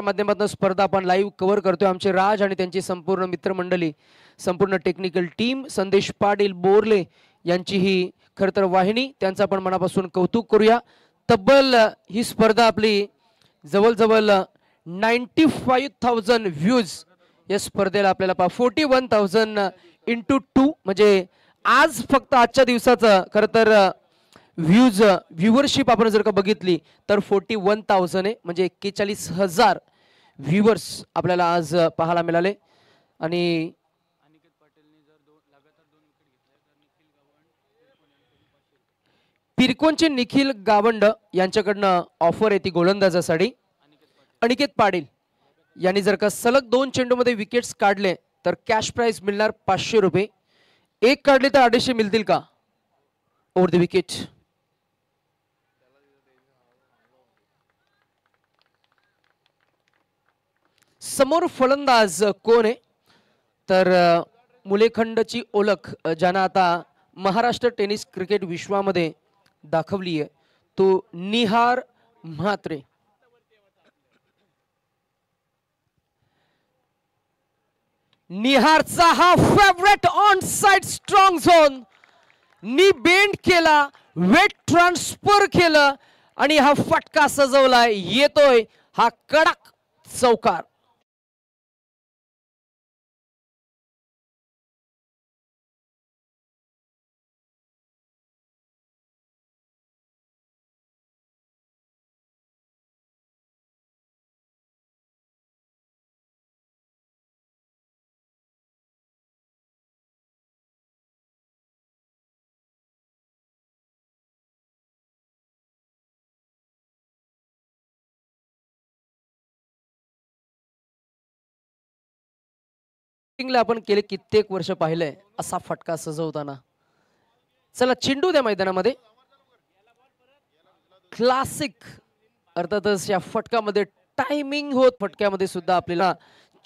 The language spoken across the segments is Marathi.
माध्यमातून स्पर्धा आपण लाईव्ह कव्हर करतोय। आमचे राज आणि त्यांची संपूर्ण मित्रमंडळी, संपूर्ण टेक्निकल टीम, संदेश पाटील बोरले यांची ही खरं तर वाहिनी, त्यांचं आपण मनापासून कौतुक करूया। तब्बल ही स्पर्धा आपली जवळजवळ 95,000 व्ह्यूज या स्पर्धेला आपल्याला 41,000 × 2 म्हणजे आज फक्त आजच्या दिवसाचं खरं तर व्ह्यूवरशिप आपण जर का बघितली तर 41,000 आहे, म्हणजे 41,000 व्ह्यूवर्स आपल्याला आज पाहायला मिळाले। आणि पिरकोनचे निखिल गावंड यांच्याकडनं ऑफर आहे ती गोलंदाजासाठी। अनिकेत पाटील यांनी जर का सलग 2 चेंडूमध्ये विकेट्स काढले तर कॅश प्राइज मिळणार 500 रुपये। एक काढले तर 250 मिळतील का ओव्हर द विकेट। समोर फलंदाज कोण आहे तर मुलेखंडची ओळख ज्यानं आता महाराष्ट्र टेनिस क्रिकेट विश्वामध्ये दाखवली आहे तो निहार म्हात्रे। निहारचा हा favourite on side strong zone, नी बेंड केला, वेट ट्रान्सफर केलं आणि हा फटका सजवलाय, येतोय हा कडक चौकार। आपण केले कित्येक वर्ष पाहिलंय असा फटका सजवताना। चला चेंडू द्या मैदानामध्ये, क्लासिक अर्थातच या फटकामध्ये टायमिंग होत, फटक्यामध्ये सुद्धा आपल्याला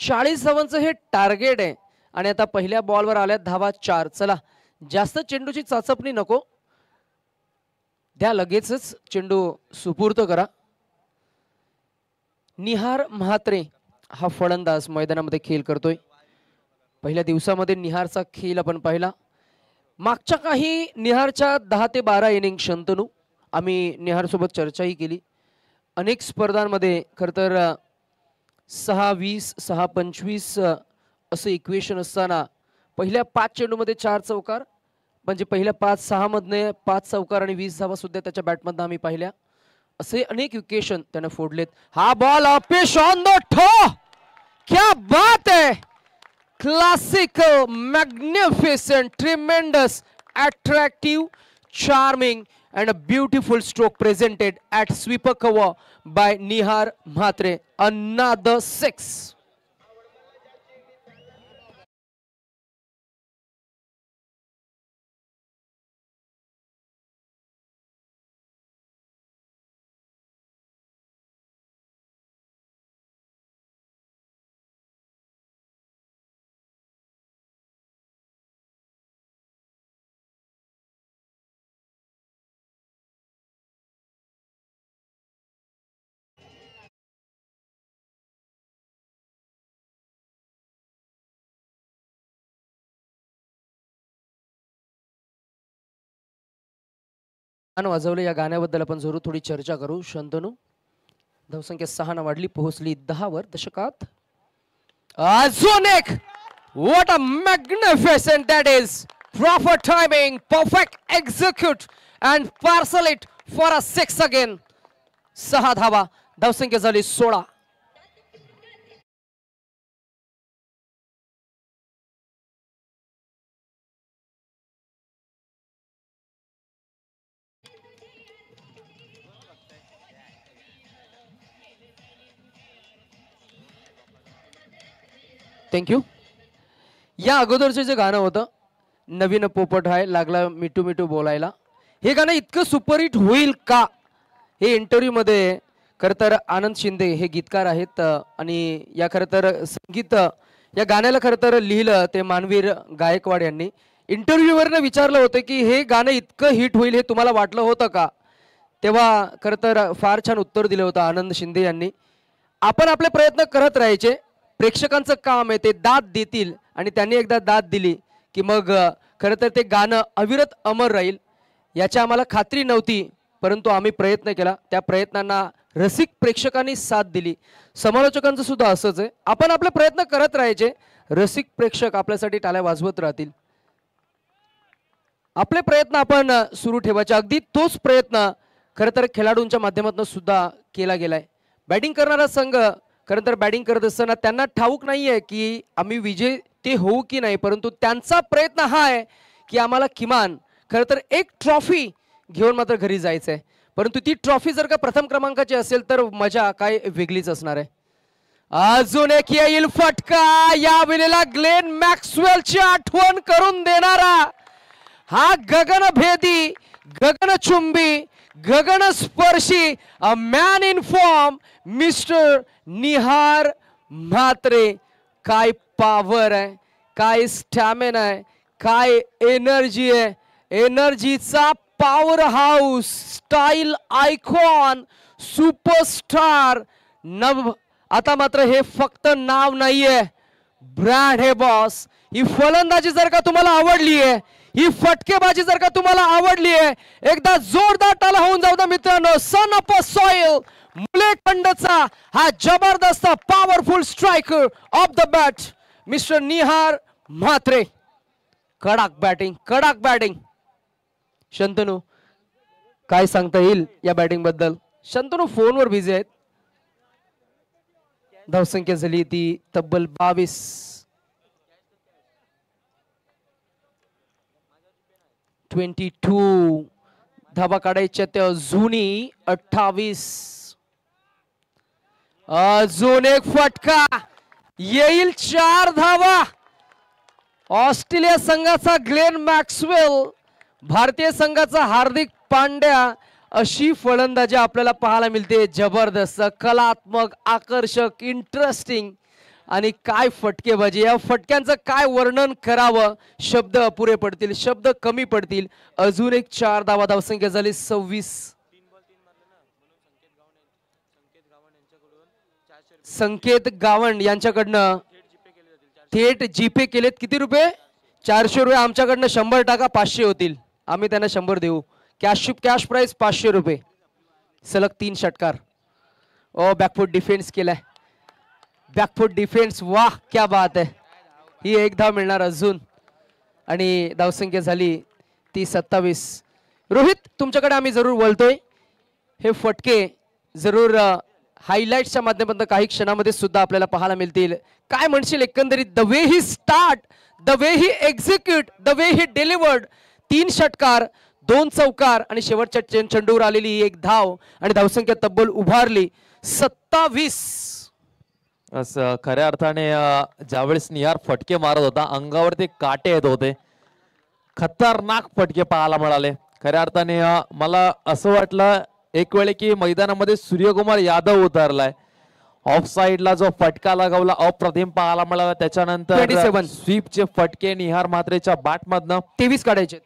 40 धावांचं हे टार्गेट आहे आणि आता पहिल्या बॉलवर आल्यात धावा 4। चला जास्त चेंडूची चाचपणी नको, द्या लगेचच चेंडू सुपूर्द करा। निहार म्हात्रे हा फलंदाज मैदानामध्ये खेळ करतोय। पहिल्या दिवसामध्ये निहारचा खेळ आपण पाहिला, मागच्या काही निहारच्या 10 ते 12 इनिंग शंतनू आम्ही निहार सोबत चर्चाही केली। अनेक स्पर्धांमध्ये खरं तर 6-20 6-25 असं इक्वेशन असताना पहिल्या 5 चेंडूमध्ये 4 चौकार, म्हणजे पहिल्या 5-6 मधने 5 चौकार आणि 20 धावा सुद्धा त्याच्या बॅटमधनं आम्ही पाहिल्या। असे अनेक इक्वेशन त्याने फोडलेत। हा बॉल अपेश ऑन द ठो, क्या बात है, classical, magnificent, tremendous, attractive, charming and a beautiful stroke presented at sweeper cover by Nihar Mhatre. Another 6. वाजवले या गाण्याबद्दल आपण जरूर थोडी चर्चा करू। शंतनू धावसंख्या 6 ने वाढली, पोहोचली 10 वर दशकात। अजून एक, what a magnificent that is, proper timing, perfect execute and parcel it for a 6 again। 6 धावा, धावसंख्या झाली 16। थँक्यू। या अगोदरचं जे गाणं होतं नवीन पोपट आहे लागला मिठू मिठू बोलायला, हे गाणं इतकं सुपरहिट होईल का, हे इंटरव्ह्यू मध्ये खरं तर आनंद शिंदे हे गीतकार आहेत आणि या खरं तर संगीत या गाण्याला खरं तर लिहिलं ते मानवीर गायकवाड यांनी। इंटरव्ह्यूवरनं विचारलं होतं की हे गाणं इतकं हिट होईल हे तुम्हाला वाटलं होतं का, तेव्हा खरं तर फार छान उत्तर दिलं होतं आनंद शिंदे यांनी। आपण आपले प्रयत्न करत राहायचे. प्रेक्षकांचं काम आहे ते दाद देतील आणि त्यांनी एकदा दाद दिली की मग खरं तर ते गाणं अविरत अमर राहील. याची आम्हाला खात्री नव्हती, परंतु आम्ही प्रयत्न केला. त्या प्रयत्नांना रसिक प्रेक्षकांनी साथ दिली. समालोचकांचं सुद्धा असंच आहे. आपण आपले प्रयत्न करत राहायचे, रसिक प्रेक्षक आपल्यासाठी टाळ्या वाजवत राहतील. आपले प्रयत्न आपण सुरू ठेवायचे. अगदी तोच प्रयत्न खरं तर खेळाडूंच्या माध्यमातून सुद्धा केला गेलाय. बॅटिंग करणारा संघ खरं तर बॅटिंग करत असताना त्यांना ठाऊक नाहीये की आम्ही विजेते होऊ की नाही, परंतु त्यांचा प्रयत्न हा आहे की आम्हाला किमान खरं तर एक ट्रॉफी घेऊन मात्र घरी जायचं आहे. परंतु ती ट्रॉफी जर का प्रथम क्रमांकाची असेल तर मजा काय वेगळीच असणार आहे. अजून एक येईल फटका. या वेळेला ग्लेन मॅक्सवेलची आठवण करून देणारा हा गगनभेदी, गगनचुंबी, गगनस्पर्शी a man in form mister Nihar Mhatre. काय पॉवर आहे, काय स्टॅमिना आहे, काय एनर्जी आहे. एनर्जीचा powerhouse, style icon, superstar. आता मात्र हे फक्त नाव नाहीये, ब्रँड हे बॉस. ही फलंदाजी जर का तुम्हाला आवडली आहे, ही फटकेबाजी जर का तुम्हाला आवडली आहे, एकदा जोरदार टाळ्या होऊन जाऊ द्या मित्रांनो. सन ऑफ अ सॉइल मुलेखंडचा हा जबरदस्त powerful striker of the bat mister Nihar Mhatre. कडक बॅटिंग, कडक बॅटिंग. शंतनू काय सांगता येईल या बॅटिंग बद्दल? शंतनू फोनवर बिझी आहेत. धावसंख्या झाली ती तब्बल 22. धाबा काढायच्या त्या अजूनही 28. अजून एक फटका येईल. 4 धावा. ऑस्ट्रेलिया संघाचा ग्लेन मॅक्सवेल, भारतीय संघाचा हार्दिक पांड्या. अशी फलंदाजी आपल्याला पाहायला मिळते. जबरदस्त, कलात्मक, आकर्षक, इंटरेस्टिंग आणि काय फटकेबाजी. या फटक्यांचं काय वर्णन करावं, शब्द अपुरे पडतील, शब्द कमी पडतील. अजून एक 4 धावा. धावसंख्या झाली 26. संकेत गावंड यांच्याकडनं थेट जीपे केलेत. किती रुपये? 400 रुपये. आमच्याकडनं 100 टाका, 500 होतील. आम्ही त्यांना 100 देऊ. कॅश प्राइस 500 रुपये. सलग 3 षटकार. ओ बॅकफुट डिफेन्स केलाय, बॅकफुट डिफेन्स. वाह क्या बात आहे. ही एक धाव मिळणार अजून आणि धावसंख्या झाली ती 27. रोहित तुमच्याकडे आम्ही जरूर वळतोय. हे फटके जरूर हायलाइट्सच्या माध्यमातून काही क्षणामध्ये सुद्धा आपल्याला पाहायला मिळतील. काय म्हणशील एकंदरीत? The way he start, the way he execute, the way he delivered. 3 षटकार, 2 चौकार आणि शेवटच्या चेंडूवर आलेली एक धाव आणि धावसंख्या तब्बल उभारली 27. असं खऱ्या अर्थाने ज्यावेळेस निहार फटके मारत होता, अंगावरती काटे येत होते. खतरनाक फटके पाहायला मिळाले. खऱ्या अर्थाने मला असं वाटलं एक वेळे की मैदानामध्ये सूर्यकुमार यादव उतरलाय. ऑफ साइडला जो फटका लगावला अप्रतिम पाहायला मिळाला. त्याच्यानंतर स्वीपचे फटके निहार म्हात्रेच्या बॅटमधनं 23 काढायचे.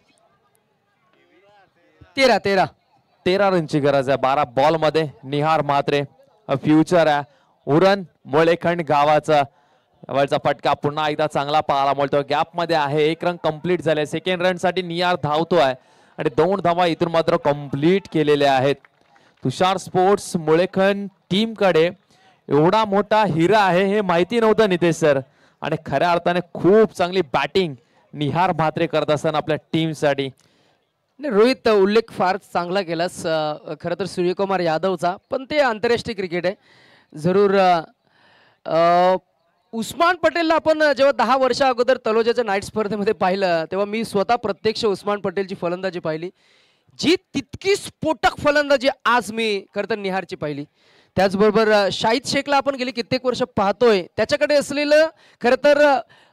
13 रनची गरज आहे 12 बॉल मध्ये. निहार म्हात्रे फ्युचर आहे. उरण मोळेखंड गावाचा वरचा फटका पुन्हा एकदा चांगला पाहायला मिळतो. गॅप मध्ये आहे. 1 रन कंप्लीट झाले. सेकंड रन साठी निहार धावतोय आणि 2 धावा इथून मात्र कंप्लीट केलेल्या आहेत. तुषार स्पोर्ट्स मुळेखंड टीम कडे एवढा मोठा हिरा आहे हे माहिती नव्हतं नितेश सर. आणि खऱ्या अर्थाने खूप चांगली बॅटिंग निहार म्हात्रे करत असताना आपल्या टीम साठी. रोहित उल्लेख फार चांगला केलास खरं तर सूर्यकुमार यादवचा, पण ते आंतरराष्ट्रीय क्रिकेट आहे. जरूर उस्मान पटेलला आपण जेव्हा 10 वर्षा अगोदर तलोजाच्या नाईट स्पर्धेमध्ये पाहिलं तेव्हा मी स्वतः प्रत्यक्ष उस्मान पटेलची फलंदाजी पाहिली. जी तितकी स्फोटक फलंदाजी आज मी खरं तर निहारची पाहिली. त्याचबरोबर शाहिद शेखला आपण गेली कित्येक वर्ष पाहतोय. त्याच्याकडे असलेलं खरं तर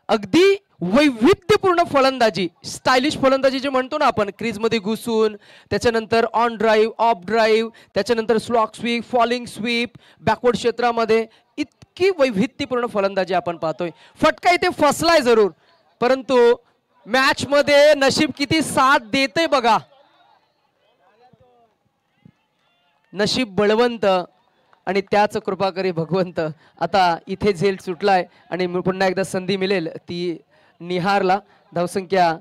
अगदी वैविध्यपूर्ण फलंदाजी, स्टायलिश फलंदाजी जे म्हणतो ना आपण, क्रीजमध्ये घुसून, त्याच्यानंतर ऑन ड्राईव्ह, ऑफ ड्राईव्ह, त्याच्यानंतर slog sweep, falling sweep, backward क्षेत्रामध्ये इतकी वैविध्यपूर्ण फलंदाजी आपण पाहतोय. फटका इथे फसलाय जरूर, परंतु मॅच मध्ये नशीब किती साथ देते बघा. नशीब बळवंत आणि त्याच कृपा करी भगवंत आता इथे झेल सुटलाय आणि पुन्हा एकदा संधी मिळेल ती निहारला. धावसंख्या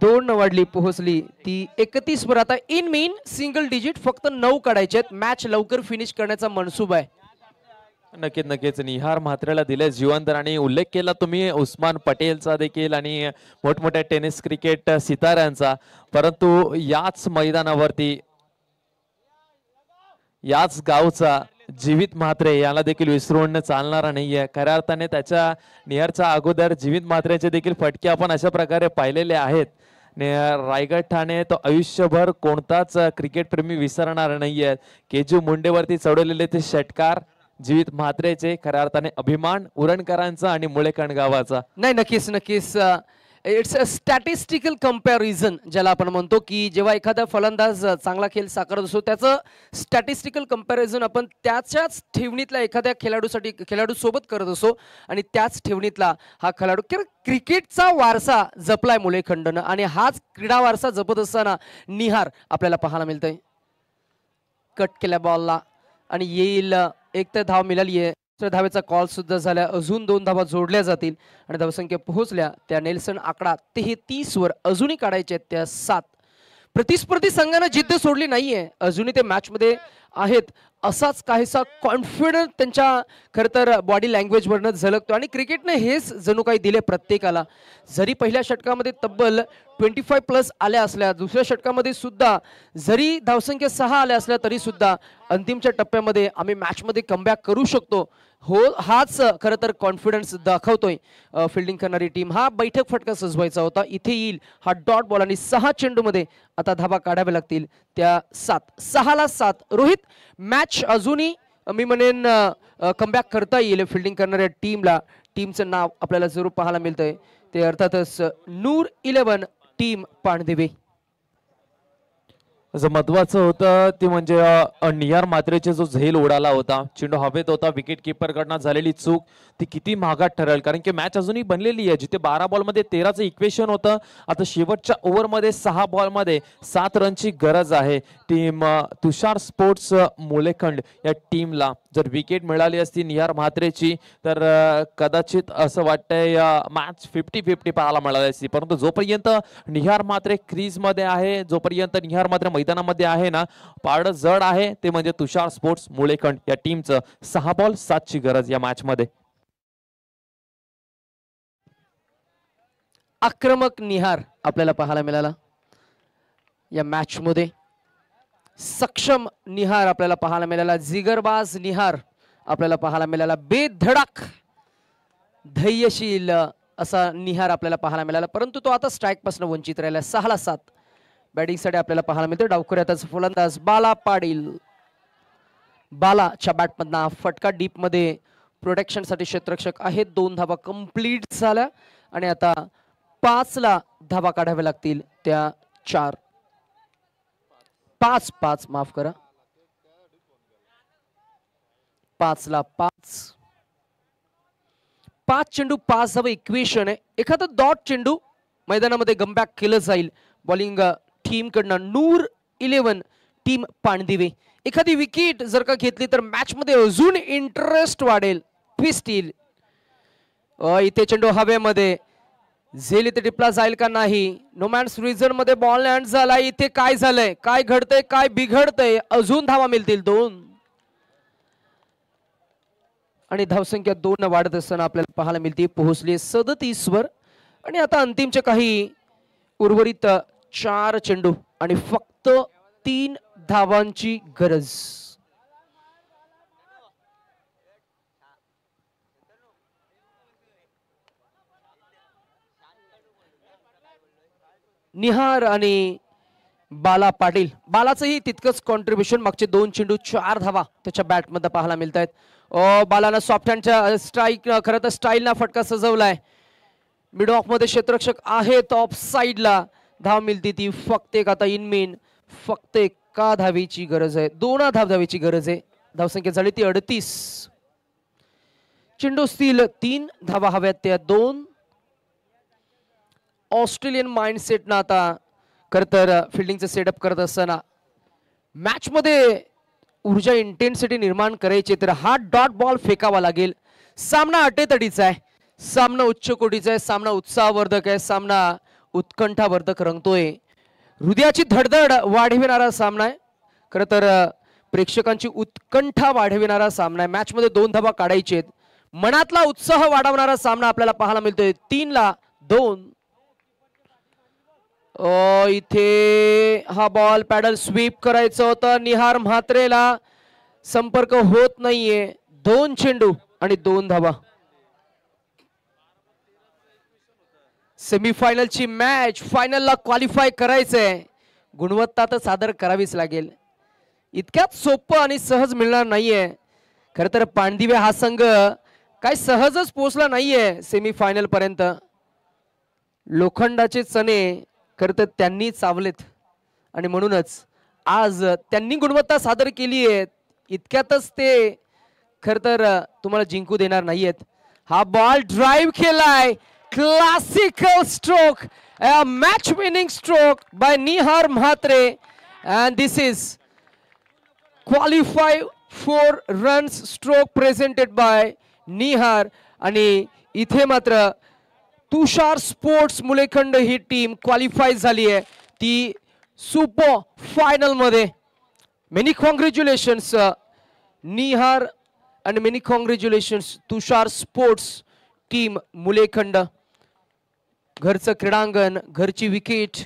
2 वाढली पोहोचली ती 31 वर. आता इन मेन सिंगल डिजिट फक्त 9 काढायचे आहेत. मॅच लवकर फिनिश करण्याचा मनसूबा आहे. नक्कीच नक्कीच निहार म्हात्रेला दिले जिवंत आणि उल्लेख केला तुम्ही उस्मान पटेलचा देखील आणि मोठमोठ्या टेनिस क्रिकेट सिताऱ्यांचा, परंतु याच मैदानावरती याच गावचा जीवित म्हात्रे याला देखील विसरून चालणार नाहीये. खऱ्या अर्थाने त्याच्या निहारच्या अगोदर जीवित म्हात्रेचे देखील फटके आपण अशा प्रकारे पाहिलेले आहेत. रायगड ठाणे तो आयुष्यभर कोणताच क्रिकेट प्रेमी विसरणार नाहीये. केजू मुंडेवरती चढवलेले ते षटकार जीवित म्हात्रेचे खऱ्या अर्थाने अभिमान उरणकरांचा आणि मुळेकण गावाचा. नाही, नक्कीच नक्कीच इट्स अ स्टॅटिस्टिकल कंपॅरिझन ज्याला आपण म्हणतो की जेव्हा एखादा फलंदाज चांगला खेळ साकारत असतो त्याचं स्टॅटिस्टिकल कंपॅरिझन आपण त्याच्याच ठेवणीतल्या एखाद्या खेळाडू सोबत करत असतो आणि त्याच ठेवणीतला हा खेळाडू क्रिकेटचा वारसा जपलाय मुलेखंडनं आणि हाच क्रीडा वारसा जपत असताना निहार आपल्याला पाहायला मिळतंय. कट केल्या बॉलला आणि येईल एक तर धाव मिळाली आहे. धावेचा कॉल सुद्धा झाला. अजून 2 धावा जोडल्या जातील आणि धावसंख्या पोहोचल्या त्या नेल्सन आकडा 33 वर. अजूनही काढायचे आहेत त्या 7. प्रतिस्पर्धी संघानं जिद्द सोडली नाहीये. अजूनही ते मॅच मध्ये आहेत. असाच काहीसा कॉन्फिडन्स त्यांच्या खरं तर बॉडी लँग्वेज वरनं झलकतो आणि क्रिकेटने हेच जणू काही दिले प्रत्येकाला. जरी पहिल्या षटकामध्ये तब्बल 25+ आल्या असल्या, दुसऱ्या षटकामध्ये सुद्धा जरी धावसंख्या 6 आल्या असल्या तरी सुद्धा अंतिमच्या टप्प्यामध्ये आम्ही मॅचमध्ये कमबॅक करू शकतो. हो, हाच खरं तर कॉन्फिडन्स दाखवतोय फिल्डिंग करणारी टीम. हा बैठक फटका सजवायचा होता. इथे येईल हा डॉट बॉल आणि 6 चेंडूमध्ये आता धावा काढाव्या लागतील त्या 7. 6ला 7. रोहित, मॅच अजूनही मी म्हणेन कमबॅक करता येईल फिल्डिंग करणाऱ्या टीमला. टीमचं नाव आपल्याला जरूर पाहायला मिळतंय ते अर्थातच नूर 11 टीम पाणदिवे. महत्वाचं होतं ते म्हणजे निहार म्हात्रेचे जो झेल उडाला होता, चेंडू हवेत होता, विकेट किपर कडनं झालेली चूक ती किती महागात ठरेल. कारण की मॅच अजूनही बनलेली आहे. जिथे 12 बॉलमध्ये 13चं इक्वेशन होतं, आता शेवटच्या ओव्हरमध्ये 6 बॉलमध्ये 7 रनची गरज आहे. टीम तुषार स्पोर्ट्स मुलेखंड या टीमला जर विकेट मिळाली असती निहार म्हात्रेची तर कदाचित असं वाटतंय मॅच 50-50 पाहायला मिळाली असती. परंतु जोपर्यंत निहार म्हात्रे क्रीज मध्ये आहे, जोपर्यंत निहार म्हात्रे मैदानामध्ये आहे ना, पारडं जड आहे ते म्हणजे तुषार स्पोर्ट्स मुळेखंड या टीमचं 6 बॉल 7ची गरज या मॅच मध्ये. आक्रमक निहार आपल्याला पाहायला मिळाला या मॅच मध्ये. सक्षम निहार आपल्याला पाहायला मिळाला. जिगरबाज निहार आपल्याला पाहायला मिळाला. बेधडक धैर्यशील असा निहार आपल्याला पाहायला मिळाला. परंतु तो आता स्ट्राईक पासून वंचित राहिला. 6ला 7 बॅटिंग साठी आपल्याला पाहायला मिळतो. डावखुऱ्यातच फलंदाज बाला पाटील. बालाच्या बॅटमधना फटका डीप मध्ये प्रोटेक्शन साठी क्षेत्ररक्षक आहेत. 2 धावा कंप्लीट झाल्या आणि आता 5ला धावा काढाव्या लागतील त्या 4. 5 माफ करा. 5ला 5 चेंडू 5 धावा इक्वेशन आहे. एखादा डॉट चेंडू मैदानामध्ये कमबॅक केलं जाईल बॉलिंग टीम कडनं. नूर 11 टीम पाणदिवे. एखादी विकेट जर का घेतली तर मॅच मध्ये अजून इंटरेस्ट वाढेल, ट्विस्ट येईल. इथे चेंडू हवेमध्ये, झेल इथे टिपला जाईल का नाही. नोमॅन्स रिजन मध्ये बॉल लँड झाला. इथे काय झालंय, काय घडतंय, काय बिघडतंय. अजून धावा मिळतील 2 आणि धावसंख्या 2 वाढत असताना आपल्याला पाहायला मिळते पोहोचली 37 वर. आणि आता अंतिमचे काही उर्वरित 4 चेंडू आणि फक्त 3 धावांची गरज. निहार आणि बाला पाटील. बालाचंही तितकंच कॉन्ट्रीब्युशन. मागचे 2 चेंडू 4 धावा त्याच्या बॅटमध्ये पाहायला मिळत आहेत. बालानं सॉफ्ट हँडच्या स्ट्राईक खरं तर स्टाईलना फटका सजवलाय. मिड ऑफ मध्ये क्षेत्ररक्षक आहेत. ऑफ साइडला धाव मिळती ती फक्त एक. आता इन मेन फक्त 1 धावेची गरज आहे. 2 धावेची गरज आहे. धावसंख्या झाली ती 38. चेंडू असतील 3 धावा हव्यात त्या 2. ऑस्ट्रेलियन माइंडसेट ना आता खर तर फिल्डिंगचं सेटअप करत असताना मॅच मध्ये ऊर्जा इंटेन्सिटी निर्माण करायची तर हा डॉट बॉल फेकावा लागेल. सामना अटेतडीचा आहे, सामना उच्च कोटीचा आहे, सामना उत्साहवर्धक आहे, सामना उत्कंठावर्धक रंगतोय. हृदयाची धडधड वाढविणारा सामना आहे. खरं तर प्रेक्षकांची उत्कंठा वाढविणारा सामना आहे. मॅच मध्ये 2 धावा काढायचे आहेत. मनातला उत्साह वाढवणारा सामना आपल्याला पाहायला मिळतोय. 3-2. इथे हा बॉल पॅडल स्वीप करायचा होता. निहार म्हात्रेला संपर्क होत नाहीये. 2 चेंडू आणि 2 धावा. सेमीफायनलची मॅच फायनलला क्वालिफाय करायचंय. गुणवत्ता तर सादर करावीच लागेल. इतक्यात सोपं आणि सहज मिळणार नाहीये. खरं तर पाणदिवे हा संघ काय सहजच पोहोचला नाहीये सेमीफायनल पर्यंत. लोखंडाचे चणे खरं तर त्यांनी चावलेत आणि म्हणूनच आज त्यांनी गुणवत्ता सादर केली आहे. इतक्यातच ते खरं तर तुम्हाला जिंकू देणार नाहीयेत. हा बॉल ड्राइव्ह केलाय. Classical stroke, match winning stroke bye Nihar Mhatre and this is qualify for runs stroke presented by निहार. आणि इथे मात्र तुषार स्पोर्ट्स मुलेखंड ही टीम क्वालिफाय झाली आहे ती सुपर फायनल मध्ये. मेनी कॉंग्रॅच्युलेशन्स निहार आणि मेनी कॉंग्रॅच्युलेशन्स तुषार स्पोर्ट्स टीम मुलेखंड. घरचं क्रीडांगण, घरची विकेट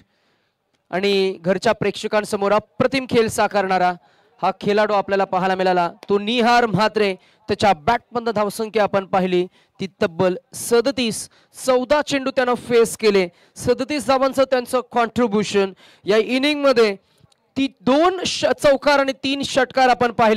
आणि घरच्या प्रेक्षकांसमोर अप्रतिम खेळ साकारणारा हा खेळाडू आपल्याला पाहायला मिळाला. तो निहार म्हात्रे. त्याच्या बॅटमधून धावसंख्या आपण पाहिली ती तब्बल 37. 14 चेंडू त्यानं फेस केले. 37 धावांचं त्यांचं कॉन्ट्रीब्युशन. या इनिंग मध्ये ती 2 चौकार आणि 3 षटकार आपण पाहिले.